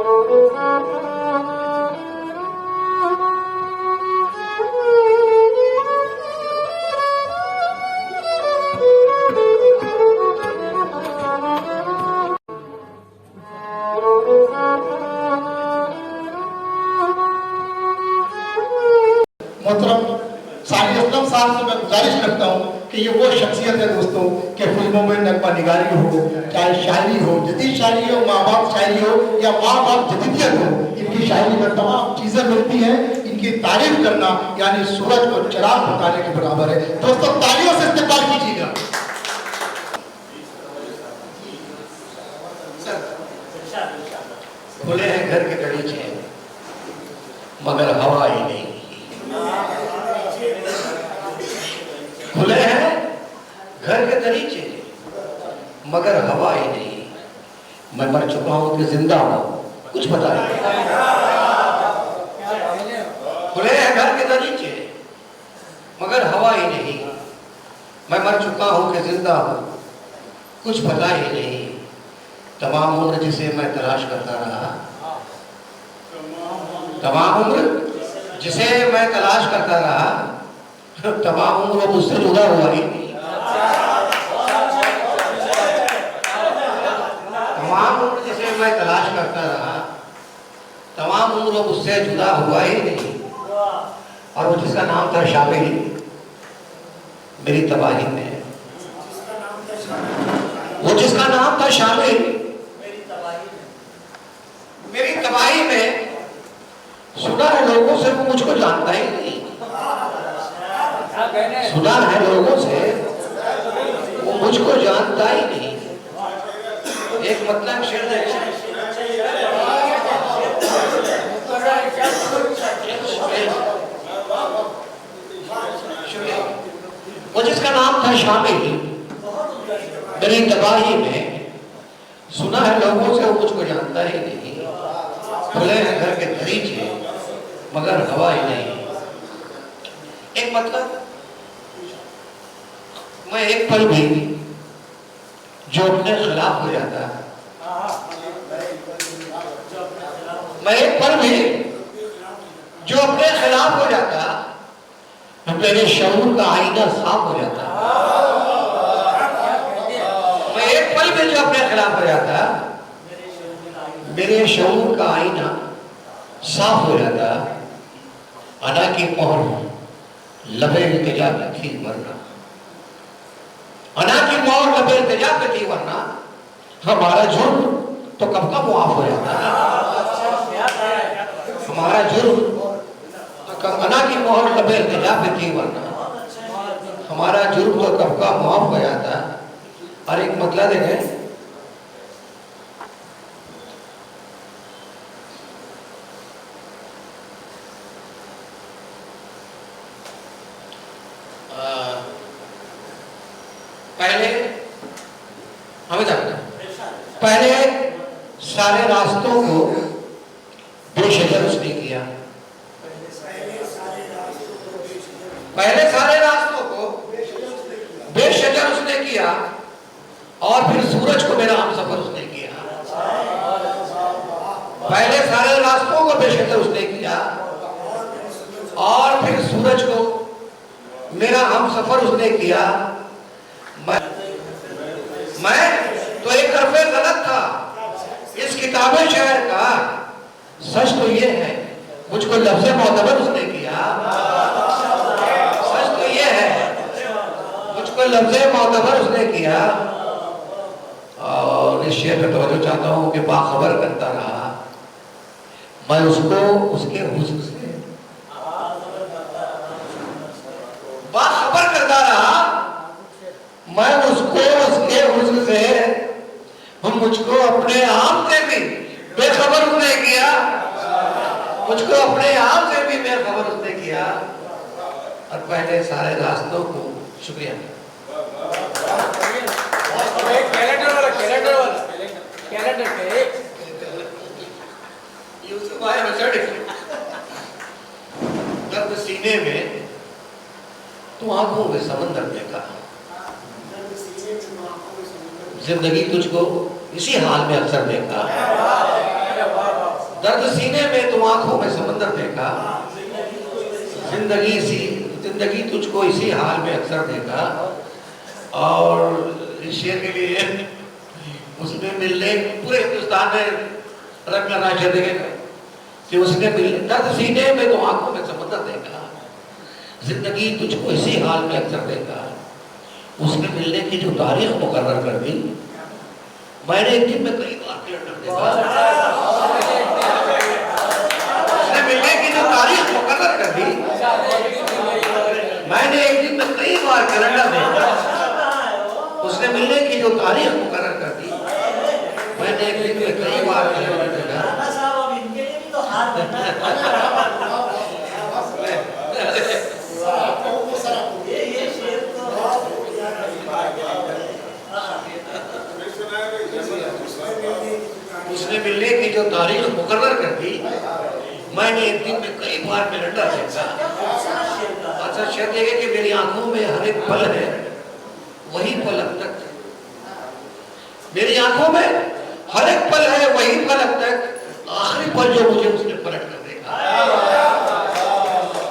मोहतरम साहिर असलम साहब से मैं गुजारिश करता हूँ कि ये वो शख्सियत है दोस्तों कि फिल्मों में नगमा निगारी हो, चाहे शायरी हो, जदीद शायरी हो, माँ बाप शायरी हो या माँ बाप जदीदियत हो, इनकी शायरी में तमाम चीज़ें मिलती हैं। इनकी तारीफ करना यानी सूरज को चिराग बताने के बराबर है। दोस्तों तालियों से इस्तेमाल कीजिएगा। खुले हैं घर के दरीचे मगर हवा ही नहीं, खुले हैं घर के दरीचे मगर हवा ही नहीं। मैं मर चुका हूं कि जिंदा हूं कुछ पता नहीं। खुले हैं घर के दरीचे मगर हवा ही नहीं। मैं मर चुका हूं कि जिंदा हूं कुछ पता ही नहीं। तमाम उम्र जिसे मैं तलाश करता रहा, तमाम उम्र जिसे मैं तलाश करता रहा, तमाम उम्र मुझसे जुदा हुआ ही नहीं। तमाम उम्र जिसे मैं तलाश करता रहा, तमाम उम्र मुझसे जुदा हुआ ही नहीं। और वो जिसका नाम था शामिल मेरी तबाही में, वो जिसका नाम था शामिल मेरी तबाही में, सुना है लोगों से वो मुझको जानता ही नहीं। सुना है लोगों से वो मुझको जानता ही नहीं। एक मतलब शेर वो जिसका नाम था शामिल मेरी तबाही में, सुना है लोगों से वो मुझको जानता ही नहीं। खुले हैं घर के दरीचे मगर हवा ही नहीं। एक मतलब मैं एक पल भी जो अपने खिलाफ हो जाता, मैं एक पल भी जो अपने खिलाफ हो जाता, मेरे शऊर का आईना साफ हो जाता। मैं एक पल भी जो अपने खिलाफ हो जाता, मेरे शऊर का आईना साफ हो जाता। अना की मोहर लबे इल्तिजा पे थी वरना, अना की मोहर लबे इल्तिजा पे थी वरना हमारा जुर्म तो कब का मुआफ हो जाता। हमारा जुर्म तो अना की मोहर लबे इल्तिजा पे थी वरना हमारा जुर्म तो कब का मुआफ हो जाता। और एक मतलब देखें, पहले हमें जानना, पहले सारे रास्तों को बेशजर उसने किया, पहले सारे रास्तों को बेशजर उसने किया और फिर सूरज को मेरा हमसफर उसने किया। पहले सारे रास्तों को बेशजर उसने किया और फिर सूरज को मेरा हमसफर उसने किया। मैं तो एक तरफे गलत था इस किताबे शहर का, सच तो ये है मुझको लफ्ज़े मोतबर उसने किया। सच तो ये है मुझको लफ्ज़े मोतबर उसने किया। और इस शेर में तवज्जो चाहता हूँ कि बाखबर करता रहा मैं उसको उसके हुस्न से, बाखबर करता रहा मैं उसको उसके हुस्न से, मुझको अपने आप से भी बेखबर उसने किया, मुझको अपने आप से भी बेखबर उसने किया। और पहले सारे रास्तों को शुक्रिया। दर्द सीने में तू आंखों में समंदर देखा, जिंदगी तुझको इसी हाल में अक्सर देखा। दर्द सीने में तुम आंखों में समंदर देखा, जिंदगी तुझको इसी हाल में अक्सर देखा। और इस शेर के लिए उसमें मिलने पूरे हिंदुस्तान में रंग नाच देगा कि उसने मिलने, दर्द सीने में तो आंखों में समंदर देखा, जिंदगी तुझको इसी हाल में अक्सर देखा। उसने मिलने की जो तारीख मुकर्रर कर दी, मैंने एक दिन में कई बार कैलेंडर देखा। उसने मिलने की जो तारीख मुकर्रर कर दी, मैंने एक दिन में कई बार कैलेंडर देखा। उसने मिलने की जो तारीख मुकर्रर कर दी, मैंने एक दिन में कई बार कैलेंडर देखा। उसने मिलने की जो तारीख मुकर्रर कर दी, मैंने एक दिन में कई बार कैलेंडर देखा। अच्छा शेर देखे कि मेरी आंखों में हर एक पल है वही पल अब तक, मेरी आंखों में हर एक पल है वही पल अब तक, आखिरी पल जो मुझे उसने पलट